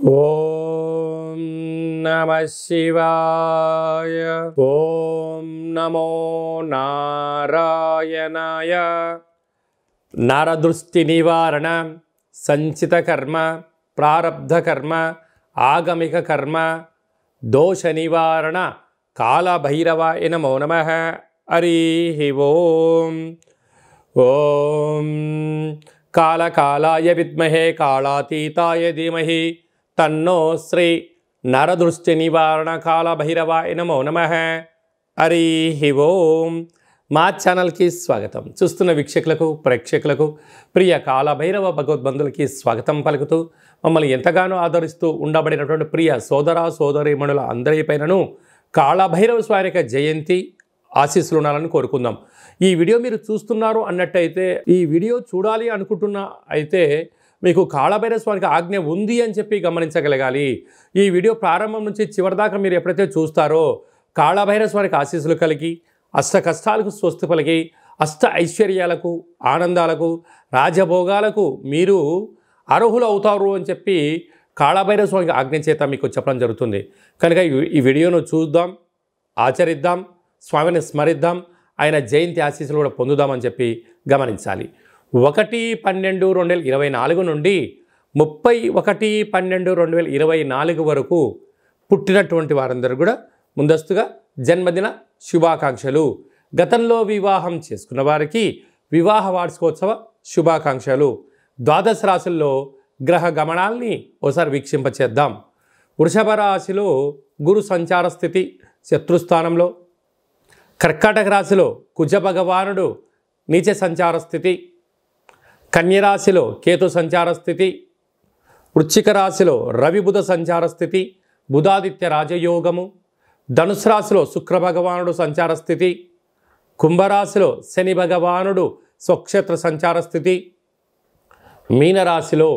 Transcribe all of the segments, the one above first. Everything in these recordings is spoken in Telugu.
ఓం నమః శివాయ. ఓం నమో నారాయణాయ. నరదృష్టి నివారణ, సంచిత కర్మ, ప్రారబ్ధ కర్మ, ఆగమిక కర్మ, దోష నివారణ కాళభైరవాయ నమో నమః. హరి ఓం. ఓం కాళకాళాయ విద్మహే కాళాతీతాయ ధీమహి తన్నో శ్రీ నరదృష్టి నివారణ కాళభైరవాయ నమో నమః. హరి ఓం. మా ఛానల్కి స్వాగతం. చూస్తున్న వీక్షకులకు, ప్రేక్షకులకు, ప్రియ కాళభైరవ భగవద్బంధులకి స్వాగతం పలుకుతూ మమ్మల్ని ఎంతగానో ఆదరిస్తూ ఉండబడినటువంటి ప్రియ సోదర సోదరీమణుల అందరిపైనను కాళభైరవ స్వామి యొక్క జయంతి ఆశీస్సులు ఉండాలని కోరుకుందాం. ఈ వీడియో మీరు చూస్తున్నారు అన్నట్టయితే, ఈ వీడియో చూడాలి అనుకుంటున్న అయితే మీకు కాళభైరవ స్వామికి ఆజ్ఞ ఉంది అని చెప్పి గమనించగలగాలి. ఈ వీడియో ప్రారంభం నుంచి చివరిదాకా మీరు ఎప్పుడైతే చూస్తారో కాళభైరవ స్వామికి ఆశీస్సులు కలిగి అష్ట కష్టాలకు స్వస్తి పలికి అష్ట ఐశ్వర్యాలకు, ఆనందాలకు, రాజభోగాలకు మీరు అర్హులు అవుతారు అని చెప్పి కాళభైరవ స్వామికి ఆజ్ఞ చేత మీకు చెప్పడం జరుగుతుంది. కనుక ఈ వీడియోను చూద్దాం, ఆచరిద్దాం, స్వామిని స్మరిద్దాం, ఆయన జయంతి ఆశీస్సులు కూడా పొందుదామని చెప్పి గమనించాలి. 1/12/2024 నుండి 31/12/2024 వరకు పుట్టినటువంటి వారందరూ కూడా ముందస్తుగా జన్మదిన శుభాకాంక్షలు. గతంలో వివాహం చేసుకున్న వారికి వివాహ వార్షికోత్సవ శుభాకాంక్షలు. ద్వాదశ రాశుల్లో గ్రహ గమనాల్ని ఒకసారి వీక్షింపచేద్దాం. వృషభ రాశిలో గురు సంచార స్థితి శత్రుస్థానంలో, కర్కాటక రాశిలో కుజ భగవానుడు నీచ సంచార స్థితి, కన్యరాశిలో కేతు సంచార స్థితి, వృశ్చిక రాశిలో రవి బుధ సంచార స్థితి, బుధాదిత్య రాజయోగము, ధనుసు రాశిలో శుక్ర భగవానుడు సంచార స్థితి, కుంభరాశిలో శని భగవానుడు స్వక్షేత్ర సంచార స్థితి, మీనరాశిలో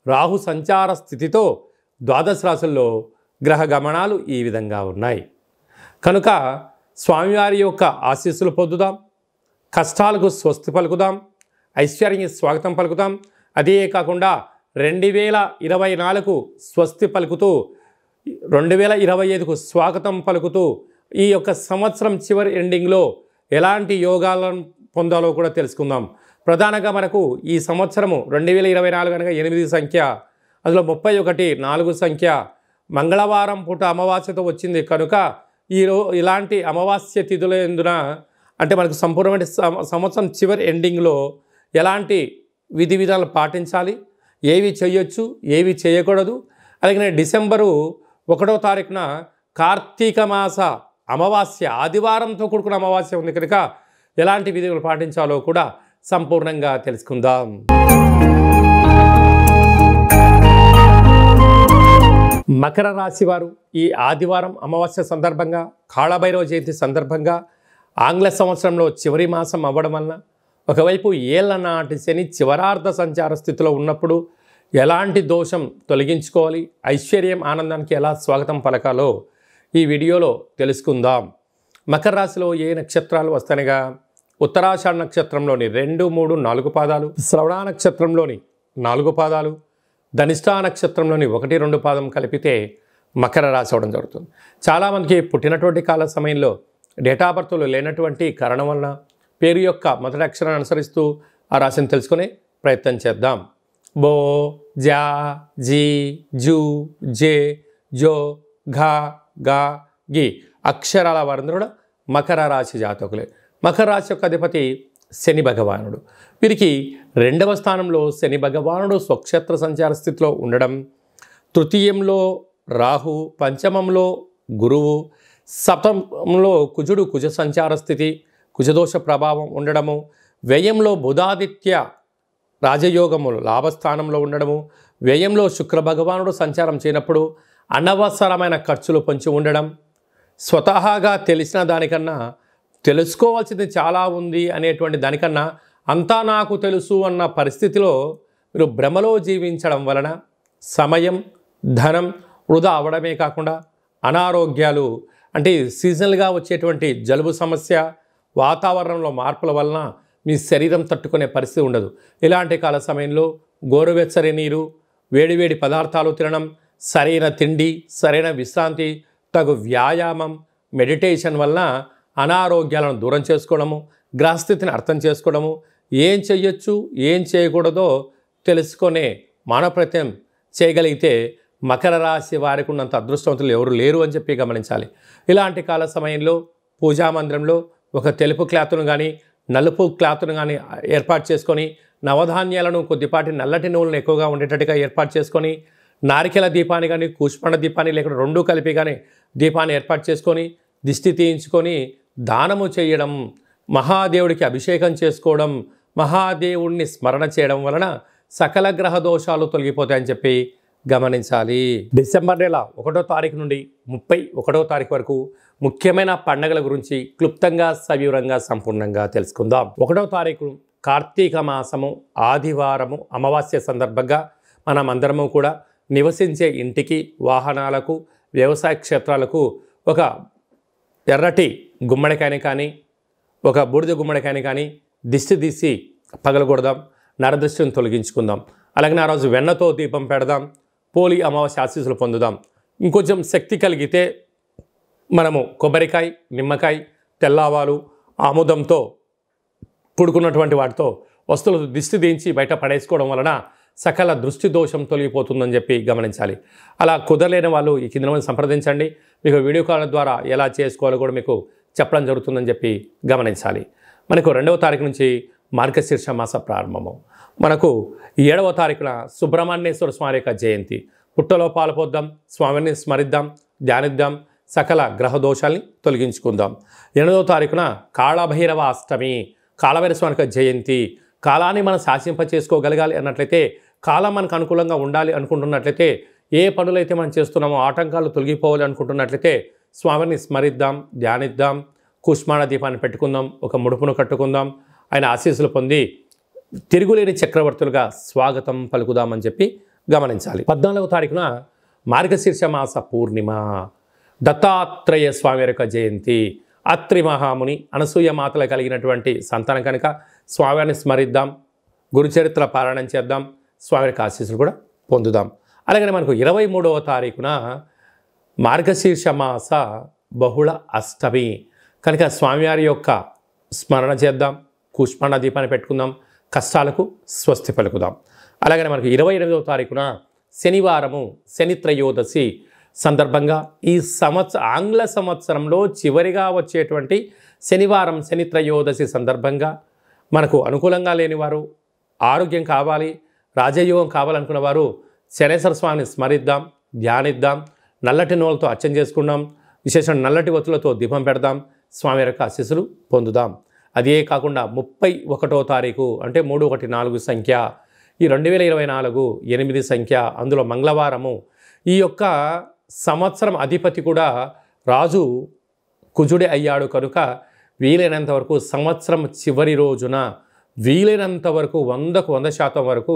రాహు సంచార స్థితితో ద్వాదశ రాశుల్లో గ్రహ గమనాలు ఈ విధంగా ఉన్నాయి. కనుక స్వామివారి యొక్క ఆశీస్సులు పొందుదాం, కష్టాలకు స్వస్తి పలుకుదాం, ఐశ్వర్యానికి స్వాగతం పలుకుదాం. అదే కాకుండా 2024 స్వస్తి పలుకుతూ 2025కు స్వాగతం పలుకుతూ ఈ యొక్క సంవత్సరం చివరి ఎండింగ్లో ఎలాంటి యోగాలను పొందాలో కూడా తెలుసుకుందాం. ప్రధానంగా మనకు ఈ సంవత్సరము 2024 అనగా 8 సంఖ్య, అందులో 31 4 సంఖ్య, మంగళవారం పూట అమావాస్యతో వచ్చింది. కనుక ఇలాంటి అమావాస్య తిథుల ఎందున అంటే మనకు సంపూర్ణమైన సంవత్సరం చివరి ఎండింగ్లో ఎలాంటి విధి విధానాలు పాటించాలి, ఏవి చేయొచ్చు, ఏవి చేయకూడదు. అలాగే డిసెంబరు 1వ తారీఖున కార్తీక మాస అమావాస్య, ఆదివారంతో కూడుకున్న అమావాస్య ఉంది. కనుక ఎలాంటి విధులు పాటించాలో కూడా సంపూర్ణంగా తెలుసుకుందాం. మకర రాశి వారు ఈ ఆదివారం అమావాస్య సందర్భంగా, కాళభైరవ జయంతి సందర్భంగా ఆంగ్ల సంవత్సరంలో చివరి మాసం అవ్వడం వలన ఒకవైపు ఏళ్ల నాటి శని చివరార్ధ సంచార స్థితిలో ఉన్నప్పుడు ఎలాంటి దోషం తొలగించుకోవాలి, ఐశ్వర్యం ఆనందానికి ఎలా స్వాగతం పలకాలో ఈ వీడియోలో తెలుసుకుందాం. మకర రాశిలో ఏ నక్షత్రాలు వస్తాయిగా, ఉత్తరాషాఢ నక్షత్రంలోని 2, 3, 4 పాదాలు, శ్రవణ నక్షత్రంలోని 4 పాదాలు, ధనిష్టా నక్షత్రంలోని 1, 2 పాదం కలిపితే మకర రాశి అవడం జరుగుతుంది. చాలామందికి పుట్టినటువంటి కాల సమయంలో డేటా బర్త్లు లేనటువంటి కారణం వలన పేరు యొక్క మొదటి అక్షరాన్ని అనుసరిస్తూ ఆ రాశిని తెలుసుకునే ప్రయత్నం చేద్దాం. బో, జా, జీ, జూ, జే, జో, ఘా, గా, గి అక్షరాల వారందరూ కూడా మకర రాశి జాతకులే. మకర రాశి యొక్క అధిపతి శని భగవానుడు. వీరికి 2వ స్థానంలో శని భగవానుడు స్వక్షేత్ర సంచార స్థితిలో ఉండడం, తృతీయంలో రాహు, పంచమంలో గురువు, సప్తమంలో కుజుడు కుజ సంచార స్థితి, కుజదోష ప్రభావం ఉండడము, వ్యయంలో బుధాదిత్య రాజయోగములు లాభస్థానంలో ఉండడము, వ్యయంలో శుక్ర భగవానుడు సంచారం చేయనప్పుడు అనవసరమైన ఖర్చులు పొంచి ఉండడం, స్వతహాగా తెలిసిన దానికన్నా తెలుసుకోవాల్సింది చాలా ఉంది అనేటువంటి దానికన్నా అంతా నాకు తెలుసు అన్న పరిస్థితిలో మీరు భ్రమలో జీవించడం వలన సమయం, ధనం వృధా అవడమే కాకుండా అనారోగ్యాలు అంటే సీజనల్గా వచ్చేటువంటి జలుబు సమస్య, వాతావరణంలో మార్పుల వలన మీ శరీరం తట్టుకునే పరిస్థితి ఉండదు. ఇలాంటి కాల సమయంలో గోరువెచ్చని నీరు, వేడివేడి పదార్థాలు తినడం, సరైన తిండి, సరైన విశ్రాంతి, తగు వ్యాయామం, మెడిటేషన్ వలన అనారోగ్యాలను దూరం చేసుకోవడము, గ్రహస్థితిని అర్థం చేసుకోవడము, ఏం చెయ్యొచ్చు ఏం చేయకూడదో తెలుసుకునే మానవప్రయత్నం చేయగలిగితే మకర రాశి వారికి ఉన్నంత అదృష్టవంతులు ఎవరు లేరు అని చెప్పి గమనించాలి. ఇలాంటి కాల సమయంలో పూజా మందిరంలో ఒక తెలుపు క్లాత్ను కానీ నలుపు క్లాత్ను కానీ ఏర్పాటు చేసుకొని, నవధాన్యాలను కొద్దిపాటి నల్లటి నూనెలను ఎక్కువగా ఉండేటట్టుగా ఏర్పాటు చేసుకొని, నారికెల దీపాన్ని కానీ కూష్మాండ దీపాన్ని లేకుండా రెండూ కలిపి కానీ దీపాన్ని ఏర్పాటు చేసుకొని దిష్టి తీయించుకొని దానము చేయడం, మహాదేవుడికి అభిషేకం చేసుకోవడం, మహాదేవుడిని స్మరణ చేయడం వలన సకల గ్రహ దోషాలు తొలగిపోతాయని చెప్పి గమనించాలి. డిసెంబర్ నెల 1వ తారీఖు నుండి 31వ తారీఖు వరకు ముఖ్యమైన పండుగల గురించి క్లుప్తంగా సవివరంగా సంపూర్ణంగా తెలుసుకుందాం. 1వ తారీఖు కార్తీక మాసము ఆదివారము అమావాస్య సందర్భంగా మనం అందరము కూడా నివసించే ఇంటికి, వాహనాలకు, వ్యవసాయ క్షేత్రాలకు ఒక ఎర్రటి గుమ్మడికాయని కానీ ఒక బూడిద గుమ్మడికాయని కానీ దిష్టి తీసి పగలగొడదాం, నరదృష్టిని తొలగించుకుందాం. అలాగే ఆ రోజు వెన్నతో దీపం పెడదాం, పోలి అమావాస్య ఆశీస్సులు పొందుదాం. ఇంకొంచెం శక్తి కలిగితే మనము కొబ్బరికాయ, నిమ్మకాయ, తెల్లవాలు, ఆముదంతో పుడుకున్నటువంటి వాటితో వస్తువులు దిష్టి దించి బయట పడేసుకోవడం వలన సకల దృష్టి దోషం తొలగిపోతుందని చెప్పి గమనించాలి. అలా కుదరలేని వాళ్ళు ఈ కింద సంప్రదించండి. మీకు వీడియో కాల్ ద్వారా ఎలా చేసుకోవాలో కూడా మీకు చెప్పడం జరుగుతుందని చెప్పి గమనించాలి. మనకు 2వ తారీఖు నుంచి మార్గశీర్ష మాస ప్రారంభము. మనకు 7వ తారీఖున సుబ్రహ్మణ్యేశ్వర స్వామి యొక్క జయంతి. పుట్టలో పాల్పొద్దాం, స్వామిని స్మరిద్దాం, ధ్యానిద్దాం, సకల గ్రహ దోషాల్ని తొలగించుకుందాం. 8వ తారీఖున కాళభైరవ అష్టమి, కాళభైరవ స్వామి యొక్క జయంతి. కాలాన్ని మనం శాసింప చేసుకోగలగాలి అన్నట్లయితే, కాలం మనకు అనుకూలంగా ఉండాలి అనుకుంటున్నట్లయితే, ఏ పనులైతే మనం చేస్తున్నామో ఆటంకాలు తొలగిపోవాలి అనుకుంటున్నట్లయితే స్వామిని స్మరిద్దాం, ధ్యానిద్దాం, కూష్మాండ దీపాన్ని పెట్టుకుందాం, ఒక ముడుపును కట్టుకుందాం, ఆయన ఆశీస్సులు పొంది తిరుగులేని చక్రవర్తులుగా స్వాగతం పలుకుదామని చెప్పి గమనించాలి. 14వ తారీఖున మార్గశీర్ష మాస పూర్ణిమ, దత్తాత్రేయ స్వామి యొక్క జయంతి. అత్రి మహాముని అనసూయ మాతలు కలిగినటువంటి సంతానం కనుక స్వామిని స్మరిద్దాం, గురుచరిత్ర పారాయణం చేద్దాం, స్వామి యొక్క ఆశీస్సులు కూడా పొందుదాం. అలాగే మనకు 23వ తారీఖున మార్గశీర్ష మాస బహుళ అష్టమి కనుక స్వామివారి యొక్క స్మరణ చేద్దాం, కూష్మాండ దీపాన్ని పెట్టుకుందాం, కష్టాలకు స్వస్తి పలుకుదాం. అలాగే మనకు 28వ తారీఖున శనివారము శని త్రయోదశి సందర్భంగా ఈ ఆంగ్ల సంవత్సరంలో చివరిగా వచ్చేటువంటి శనివారం శని త్రయోదశి సందర్భంగా మనకు అనుకూలంగా లేనివారు, ఆరోగ్యం కావాలి, రాజయోగం కావాలనుకున్న వారు శనేశ్వర స్వామిని స్మరిద్దాం, ధ్యానిద్దాం, నల్లటి నూనెలతో అర్చన చేసుకుందాం, విశేషం నల్లటి ఒత్తులతో దీపం పెడదాం, స్వామి యొక్క ఆశీస్సులు పొందుదాం. అదే కాకుండా 31వ తారీఖు అంటే 314 సంఖ్య, ఈ 2024 8 సంఖ్య, అందులో మంగళవారము. ఈ యొక్క సంవత్సరం అధిపతి కూడా రాజు కుజుడే అయ్యాడు కనుక వీలైనంత వరకు సంవత్సరం చివరి రోజున వీలైనంత వరకు 100కు 100% వరకు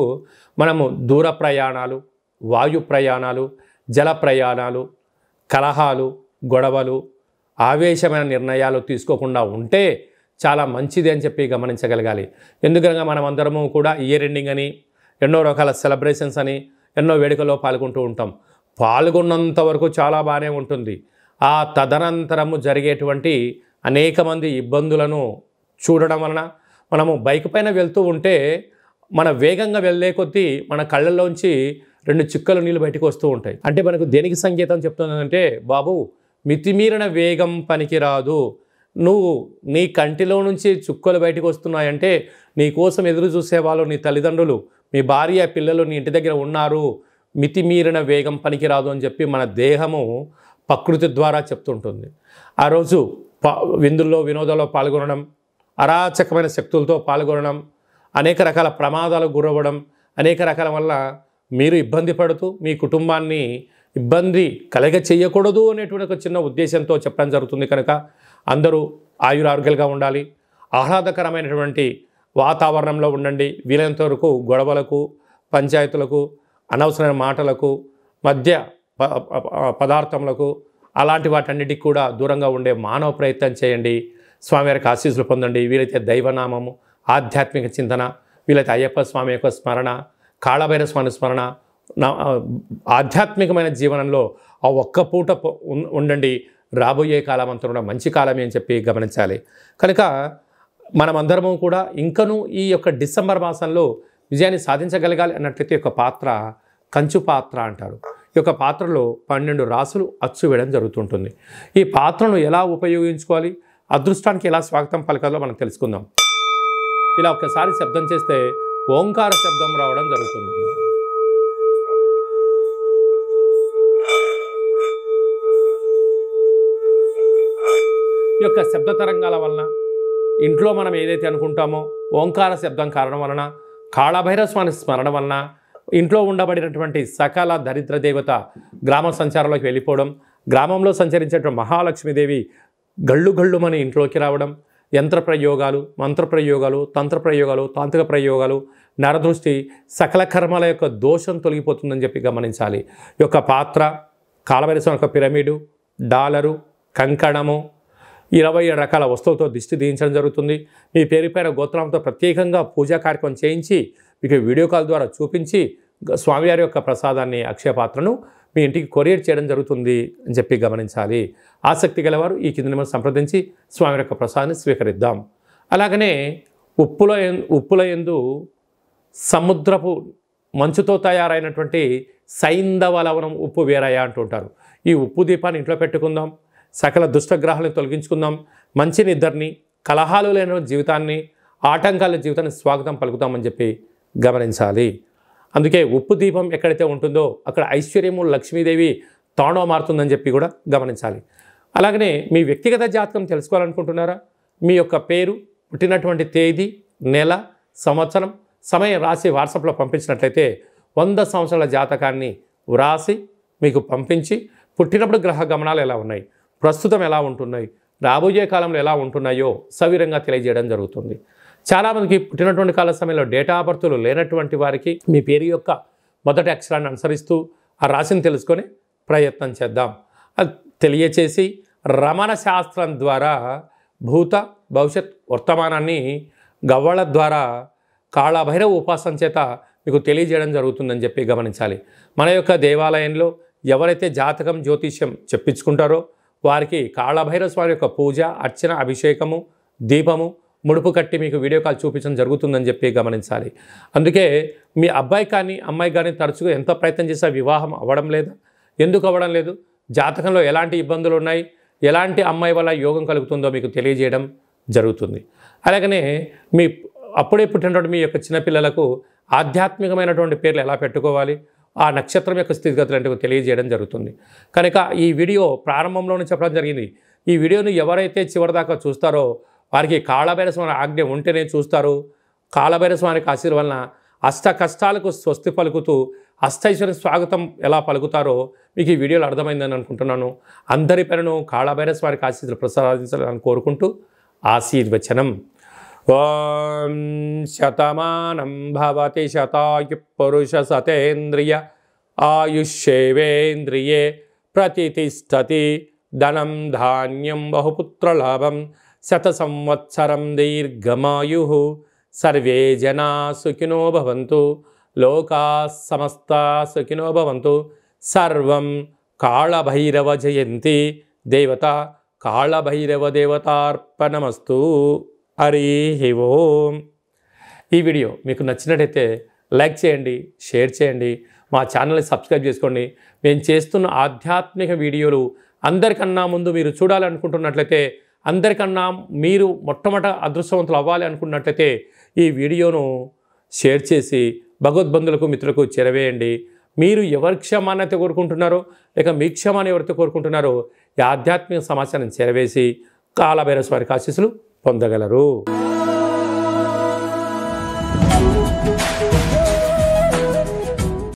మనము దూర ప్రయాణాలు, వాయు ప్రయాణాలు, జల ప్రయాణాలు, కలహాలు, గొడవలు, ఆవేశమైన నిర్ణయాలు తీసుకోకుండా ఉంటే చాలా మంచిది అని చెప్పి గమనించగలగాలి. ఎందుకనగా మనం అందరము కూడా ఇయర్ ఎండింగ్ అని, ఎన్నో రకాల సెలబ్రేషన్స్ అని, ఎన్నో వేడుకల్లో పాల్గొంటూ ఉంటాం. పాల్గొన్నంత వరకు చాలా బాగానే ఉంటుంది. ఆ తదనంతరము జరిగేటువంటి అనేక మంది ఇబ్బందులను చూడడం వలన మనము బైక్ పైన వెళ్తూ ఉంటే మన వేగంగా వెళ్ళే కొద్దీ మన కళ్ళల్లోంచి 2 చుక్కలు నీళ్ళు బయటకు వస్తూ ఉంటాయి. అంటే మనకు దేనికి సంకేతం చెప్తుందంటే, బాబు మితిమీరిన వేగం పనికిరాదు, నువ్వు నీ కంటిలో నుంచి చుక్కలు బయటకు వస్తున్నాయంటే నీ కోసం ఎదురు చూసేవాళ్ళు నీ తల్లిదండ్రులు, మీ భార్య, పిల్లలు నీ ఇంటి దగ్గర ఉన్నారు, మితిమీరిన వేగం పనికిరాదు అని చెప్పి మన దేహము ప్రకృతి ద్వారా చెప్తుంటుంది. ఆ రోజు విందుల్లో వినోదాల్లో పాల్గొనడం, అరాచకమైన శక్తులతో పాల్గొనడం, అనేక రకాల ప్రమాదాలకు గురవ్వడం, అనేక రకాల వల్ల మీరు ఇబ్బంది పడుతూ మీ కుటుంబాన్ని ఇబ్బంది కలగ చేయకూడదు అనేటువంటి ఒక చిన్న ఉద్దేశంతో చెప్పడం జరుగుతుంది. కనుక అందరూ ఆయురారోగ్యాలుగా ఉండాలి, ఆహ్లాదకరమైనటువంటి వాతావరణంలో ఉండండి. వీలైనంత వరకు గొడవలకు, పంచాయతీలకు, అనవసరమైన మాటలకు, మధ్య పదార్థములకు, అలాంటి వాటన్నిటికి కూడా దూరంగా ఉండే మానవ ప్రయత్నం చేయండి. స్వామివారికి ఆశీస్సులు పొందండి. వీలైతే దైవనామము, ఆధ్యాత్మిక చింతన, వీలైతే అయ్యప్ప స్వామి యొక్క స్మరణ, కాళభైరవ స్వామి స్మరణ, ఆధ్యాత్మికమైన జీవనంలో ఆ ఒక్క పూట ఉండండి. రాబోయే కాలం అంతా కూడా మంచి కాలమే అని చెప్పి గమనించాలి. కనుక మనమందరము కూడా ఇంకనూ ఈ యొక్క డిసెంబర్ మాసంలో విజయాన్ని సాధించగలగాలి అన్నట్లయితే ఒక పాత్ర కంచు పాత్ర అంటారు. ఈ యొక్క పాత్రలో 12 రాసులు అచ్చు వేయడం జరుగుతుంటుంది. ఈ పాత్రను ఎలా ఉపయోగించుకోవాలి, అదృష్టానికి ఎలా స్వాగతం పలకాలో మనం తెలుసుకుందాం. ఇలా ఒకసారి శబ్దం చేస్తే ఓంకార శబ్దం రావడం జరుగుతుంది. ఈ యొక్క శబ్ద తరంగాల వలన ఇంట్లో మనం ఏదైతే అనుకుంటామో ఓంకార శబ్దం కారణం వలన, కాళభైరవ స్వామి స్మరణ వలన ఇంట్లో ఉండబడినటువంటి సకల దరిద్ర దేవత గ్రామ సంచారంలోకి వెళ్ళిపోవడం, గ్రామంలో సంచరించేటువంటి మహాలక్ష్మీదేవి గళ్ళు గళ్ళుమని ఇంట్లోకి రావడం, యంత్ర ప్రయోగాలు, మంత్ర ప్రయోగాలు, తంత్ర ప్రయోగాలు, తాంత్రిక ప్రయోగాలు, నరదృష్టి, సకల కర్మల యొక్క దోషం తొలగిపోతుందని చెప్పి గమనించాలి. ఈ యొక్క పాత్ర, కాళభైరవ స్వామి యొక్క పిరమిడు, డాలరు, కంకణము, 27 రకాల వస్తువులతో దిష్టి తీయించడం జరుగుతుంది. మీ పేరు పైన గోత్రంతో ప్రత్యేకంగా పూజా కార్యక్రమం చేయించి మీకు వీడియో కాల్ ద్వారా చూపించి స్వామివారి యొక్క ప్రసాదాన్ని, అక్షయ పాత్రను మీ ఇంటికి కొరియర్ చేయడం జరుగుతుంది అని చెప్పి గమనించాలి. ఆసక్తి గలవారు ఈ కింది నెంబర్ సంప్రదించి స్వామి యొక్క ప్రసాదాన్ని స్వీకరిద్దాం. అలాగనే ఉప్పుల యందు సముద్రపు మంచుతో తయారైనటువంటి సైంధవ లవణం ఉప్పు వేరయ్య అంటుంటారు. ఈ ఉప్పు దీపాన్ని ఇంట్లో పెట్టుకుందాం. సకల దుష్టగ్రహాలను తొలగించుకుందాం. మంచి నిద్రని, కలహాలు లేని జీవితాన్ని, ఆటంకాల జీవితాన్ని స్వాగతం పలుకుతామని చెప్పి గమనించాలి. అందుకే ఉప్పు దీపం ఎక్కడైతే ఉంటుందో అక్కడ ఐశ్వర్యము, లక్ష్మీదేవి తాండవ మారుతుందని చెప్పి కూడా గమనించాలి. అలాగనే మీ వ్యక్తిగత జాతకం తెలుసుకోవాలనుకుంటున్నారా? మీ యొక్క పేరు, పుట్టినటువంటి తేదీ, నెల, సంవత్సరం, సమయం రాసి వాట్సాప్లో పంపించినట్లయితే 100 సంవత్సరాల జాతకాన్ని వ్రాసి మీకు పంపించి పుట్టినప్పుడు గ్రహ గమనాలు ఎలా ఉన్నాయి, ప్రస్తుతం ఎలా ఉంటున్నాయి, రాబోయే కాలంలో ఎలా ఉంటున్నాయో సవిరంగా తెలియజేయడం జరుగుతుంది. చాలామందికి పుట్టినటువంటి కాల సమయంలో డేటా ఆఫ్ బర్త్లు లేనటువంటి వారికి మీ పేరు యొక్క మొదటి అక్షరాన్ని అనుసరిస్తూ ఆ రాశిని తెలుసుకొని ప్రయత్నం చేద్దాం. అది తెలియచేసి రమణ శాస్త్రం ద్వారా భూత భవిష్యత్ వర్తమానాన్ని గవ్వళ ద్వారా కాళభైరవ ఉపాసన చేత మీకు తెలియజేయడం జరుగుతుందని చెప్పి గమనించాలి. మన యొక్క దేవాలయంలో ఎవరైతే జాతకం, జ్యోతిష్యం చెప్పించుకుంటారో వారికి కాళభైరవ స్వామి యొక్క పూజ, అర్చన, అభిషేకము, దీపము, ముడుపు కట్టి మీకు వీడియో కాల్ చూపించడం జరుగుతుందని చెప్పి గమనించాలి. అందుకే మీ అబ్బాయి కానీ అమ్మాయి కానీ తరచుగా ఎంత ప్రయత్నం చేసినా వివాహం అవ్వడం లేదు. ఎందుకు అవ్వడం లేదు? జాతకంలో ఎలాంటి ఇబ్బందులు ఉన్నాయి, ఎలాంటి అమ్మాయి వల్ల యోగం కలుగుతుందో మీకు తెలియజేయడం జరుగుతుంది. అలాగనే మీ అప్పుడే పుట్టినటువంటి మీ యొక్క చిన్నపిల్లలకు ఆధ్యాత్మికమైనటువంటి పేర్లు ఎలా పెట్టుకోవాలి, ఆ నక్షత్రం యొక్క స్థితిగతులు తెలియజేయడం జరుగుతుంది. కనుక ఈ వీడియో ప్రారంభంలోనే చెప్పడం జరిగింది. ఈ వీడియోను ఎవరైతే చివరిదాకా చూస్తారో వారికి కాళభైరవ స్వామి ఆజ్ఞ ఉంటేనే చూస్తారు. కాళభైరవ స్వామికి ఆశీర్వలన అష్ట కష్టాలకు స్వస్తి పలుకుతూ అష్టైశ్వర్య స్వాగతం ఎలా పలుకుతారో మీకు ఈ వీడియోలో అర్థమైందని అనుకుంటున్నాను. అందరి పేరును కాళభైరవ స్వామికి ఆశీస్సులు ప్రసాదించాలని కోరుకుంటూ ఆశీర్వచనం. ఓం శతమానం భవతి శతాయు పురుష సతేంద్రియ ఆయుష్యేవేంద్రియే ప్రతిష్టతి ధనం ధాన్యం బహుపుత్రలాభం శత సంవత్సరం దీర్ఘమాయు సర్వే జనా సుఖినో భవంతు లోకా సమస్తా సుఖినో భవంతు. సర్వం కాళభైరవ జయంతి దేవత కాళభైరవ దేవతార్పణమస్తు. హరి ఓం. ఈ వీడియో మీకు నచ్చినట్టయితే లైక్ చేయండి, షేర్ చేయండి, మా ఛానల్ని సబ్స్క్రైబ్ చేసుకోండి. మేము చేస్తున్న ఆధ్యాత్మిక వీడియోలు అందరికన్నా ముందు మీరు చూడాలనుకుంటున్నట్లయితే, అందరికన్నా మీరు మొట్టమొదట అదృష్టవంతులు అవ్వాలి అనుకున్నట్లయితే ఈ వీడియోను షేర్ చేసి భగవద్బంధులకు, మిత్రులకు చేరవేయండి. మీరు ఎవరి క్షమాన్ని కోరుకుంటున్నారో లేక మీ క్షమాన్ని ఎవరితో కోరుకుంటున్నారో ఈ ఆధ్యాత్మిక సమాచారాన్ని చేరవేసి కాళభైరవ స్వామి ఆశీస్సులు పొందగలరు.